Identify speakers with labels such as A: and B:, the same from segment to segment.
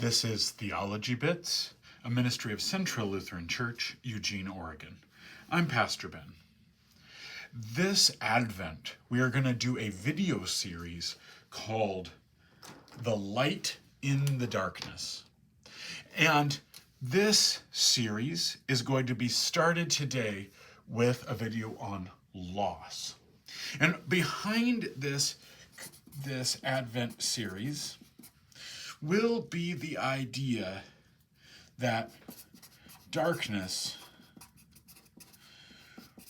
A: This is Theology Bits, a ministry of Central Lutheran Church, Eugene, Oregon. I'm Pastor Ben. This Advent, we are going to do a video series called The Light in the Darkness. And this series is going to be started today with a video on loss. And behind this Advent series will be the idea that darkness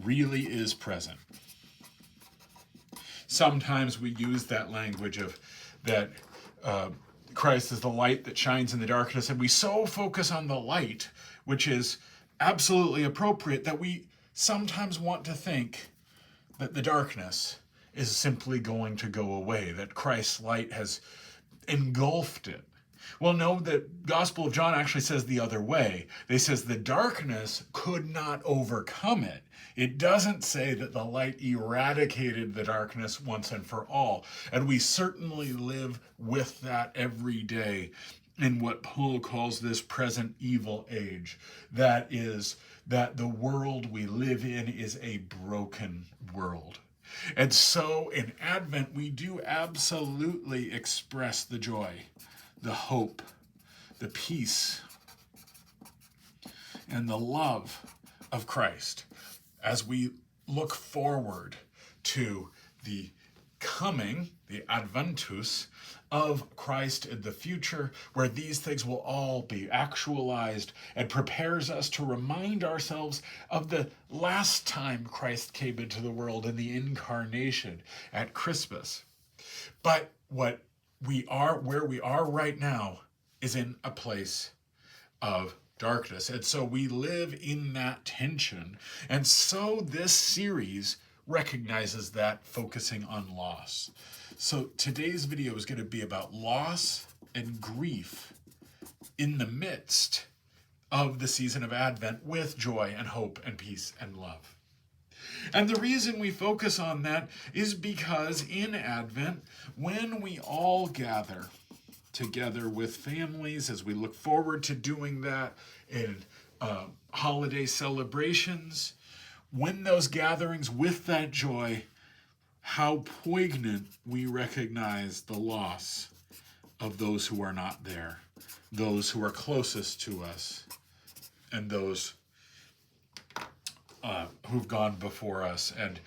A: really is present. Sometimes we use that language of that Christ is the light that shines in the darkness, and we so focus on the light, which is absolutely appropriate, that we sometimes want to think that the darkness is simply going to go away, that Christ's light has engulfed it. Well, no, the Gospel of John actually says the other way. They says the darkness could not overcome it. It doesn't say that the light eradicated the darkness once and for all. And we certainly live with that every day in what Paul calls this present evil age. That is, that the world we live in is a broken world. And so in Advent, we do absolutely express the joy, the hope, the peace, and the love of Christ as we look forward to the coming, the Adventus, of Christ in the future, where these things will all be actualized, and prepares us to remind ourselves of the last time Christ came into the world in the incarnation at Christmas. But where we are right now is in a place of darkness. And so we live in that tension. And so this series recognizes that, focusing on loss. So today's video is going to be about loss and grief in the midst of the season of Advent, with joy and hope and peace and love. And the reason we focus on that is because in Advent, when we all gather together with families, as we look forward to doing that in holiday celebrations, when those gatherings with that joy, how poignant we recognize the loss of those who are not there, those who are closest to us, and those who've gone before us, and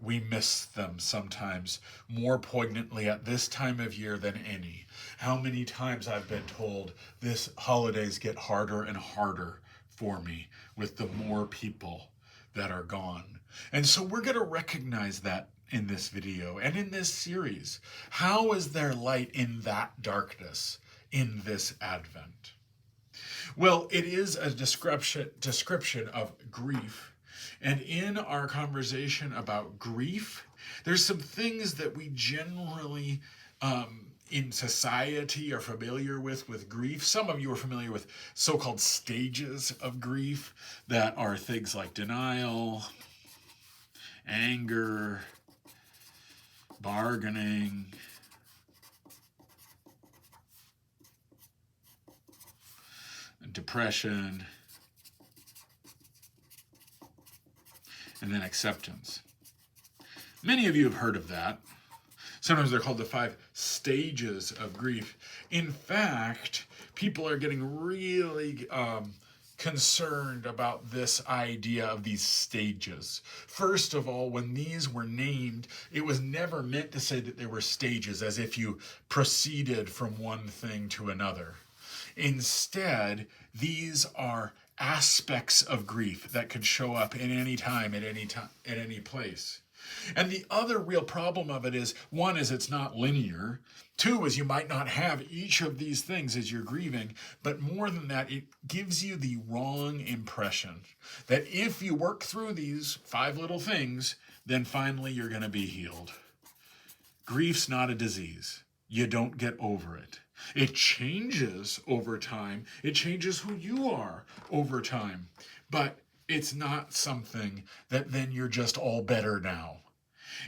A: we miss them sometimes more poignantly at this time of year than any. How many times I've been told this holidays get harder and harder for me with the more people that are gone. And so we're going to recognize that in this video and in this series. How is there light in that darkness in this Advent? Well, it is a description of grief. And in our conversation about grief, there's some things that we generally in society are familiar with grief. Some of you are familiar with so-called stages of grief that are things like denial, anger, bargaining, depression, and then acceptance. Many of you have heard of that. Sometimes they're called the 5 stages of grief. In fact, people are getting really concerned about this idea of these stages. First of all, when these were named, it was never meant to say that they were stages, as if you proceeded from one thing to another. Instead, these are aspects of grief that could show up at any time, at any place. And the other real problem of it is, one is it's not linear. Two is you might not have each of these things as you're grieving, but more than that, it gives you the wrong impression that if you work through these 5 little things, then finally you're going to be healed. Grief's not a disease. You don't get over it. It changes over time. It changes who you are over time. But it's not something that then you're just all better now.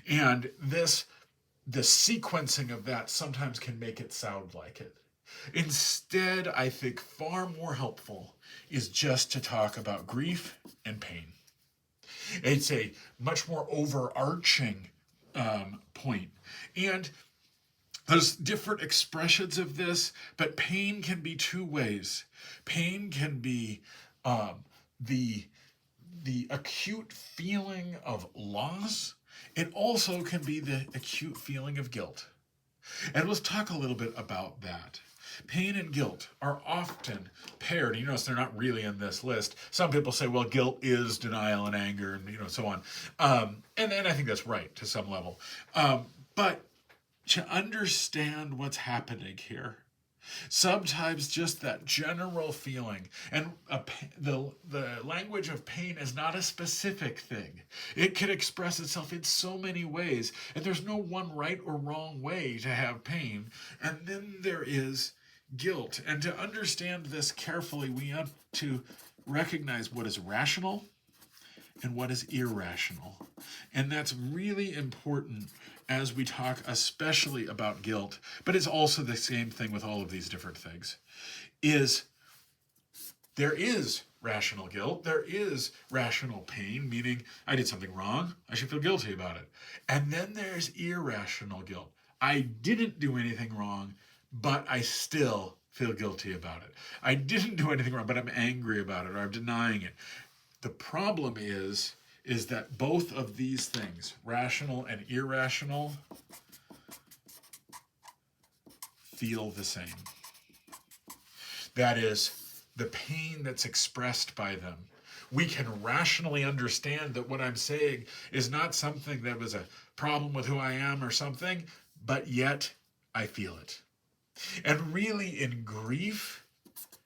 A: And the sequencing of that sometimes can make it sound like it. Instead, I think far more helpful is just to talk about grief and pain. It's a much more overarching point. And there's different expressions of this, but pain can be two ways. Pain can be the acute feeling of loss. It also can be the acute feeling of guilt. And let's talk a little bit about that. Pain and guilt are often paired. You notice they're not really in this list. Some people say, well, guilt is denial and anger and so on. And I think that's right to some level. But to understand what's happening here, sometimes just that general feeling, and the language of pain is not a specific thing. It can express itself in so many ways, and there's no one right or wrong way to have pain. And then there is guilt. And to understand this carefully, we have to recognize what is rational and what is irrational. And that's really important as we talk especially about guilt, but it's also the same thing with all of these different things, is there is rational guilt, there is rational pain, meaning I did something wrong, I should feel guilty about it. And then there's irrational guilt. I didn't do anything wrong, but I still feel guilty about it. I didn't do anything wrong, but I'm angry about it, or I'm denying it. The problem is that both of these things, rational and irrational, feel the same. That is, the pain that's expressed by them. We can rationally understand that what I'm saying is not something that was a problem with who I am or something, but yet I feel it. And really, in grief,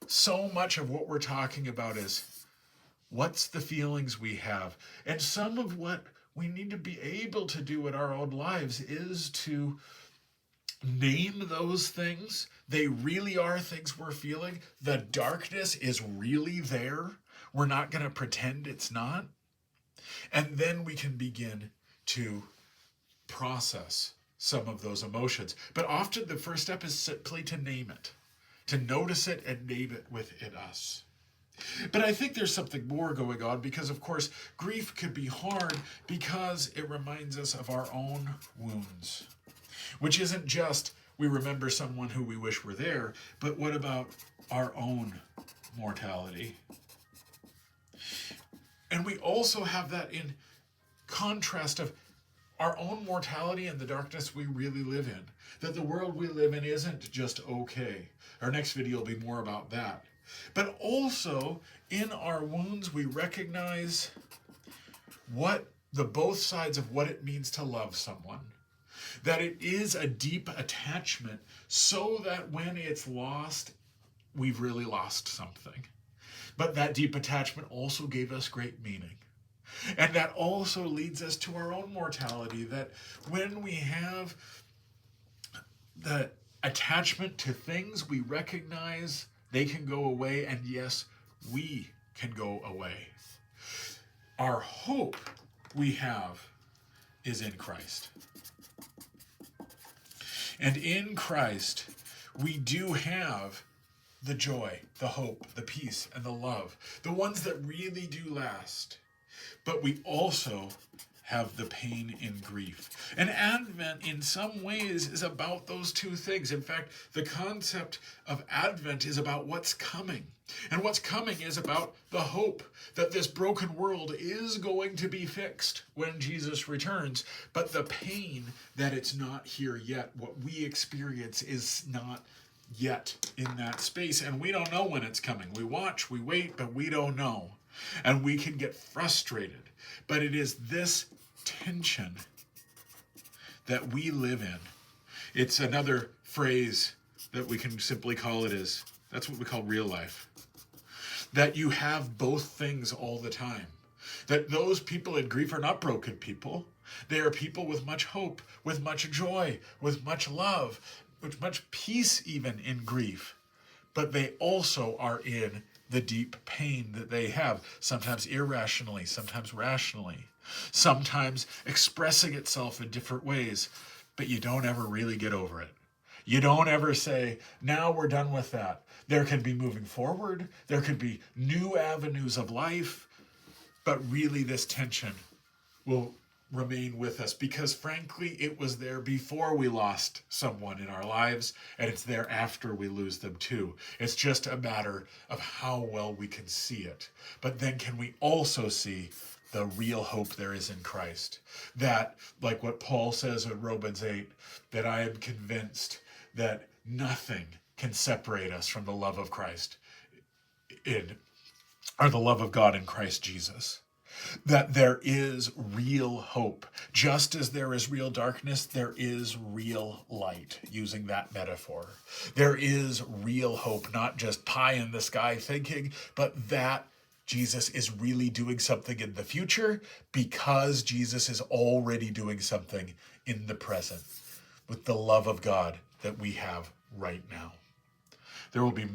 A: so much of what we're talking about is what's the feelings we have? And some of what we need to be able to do in our own lives is to name those things. They really are things we're feeling. The darkness is really there. We're not going to pretend it's not. And then we can begin to process some of those emotions. But often the first step is simply to name it, to notice it and name it within us. But I think there's something more going on because, of course, grief can be hard because it reminds us of our own wounds, which isn't just we remember someone who we wish were there, but what about our own mortality? And we also have that in contrast of our own mortality and the darkness we really live in, that the world we live in isn't just okay. Our next video will be more about that. But also, in our wounds, we recognize what the both sides of what it means to love someone. That it is a deep attachment so that when it's lost, we've really lost something. But that deep attachment also gave us great meaning. And that also leads us to our own mortality, that when we have the attachment to things, we recognize they can go away, and yes, we can go away. Our hope we have is in Christ. And in Christ, we do have the joy, the hope, the peace, and the love, the ones that really do last. But we also have the pain in grief. And Advent, in some ways, is about those two things. In fact, the concept of Advent is about what's coming. And what's coming is about the hope that this broken world is going to be fixed when Jesus returns. But the pain that it's not here yet, what we experience is not yet in that space. And we don't know when it's coming. We watch, we wait, but we don't know. And we can get frustrated. But it is this tension that we live in. It's another phrase that we can simply call it as, that's what we call real life. That you have both things all the time. That those people in grief are not broken people. They are people with much hope, with much joy, with much love, with much peace even in grief. But they also are in the deep pain that they have, sometimes irrationally, sometimes rationally, sometimes expressing itself in different ways, but you don't ever really get over it. You don't ever say, now we're done with that. There can be moving forward. There could be new avenues of life. But really this tension will remain with us because frankly, it was there before we lost someone in our lives, and it's there after we lose them too. It's just a matter of how well we can see it. But then can we also see the real hope there is in Christ? That, like what Paul says in Romans 8, that I am convinced that nothing can separate us from the love of Christ or the love of God in Christ Jesus. That there is real hope. Just as there is real darkness, there is real light, using that metaphor. There is real hope, not just pie in the sky thinking, but that Jesus is really doing something in the future because Jesus is already doing something in the present with the love of God that we have right now. There will be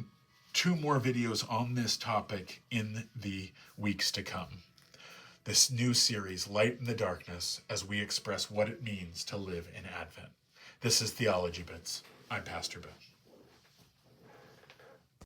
A: 2 more videos on this topic in the weeks to come. This new series, Light in the Darkness, as we express what it means to live in Advent. This is Theology Bits. I'm Pastor Ben.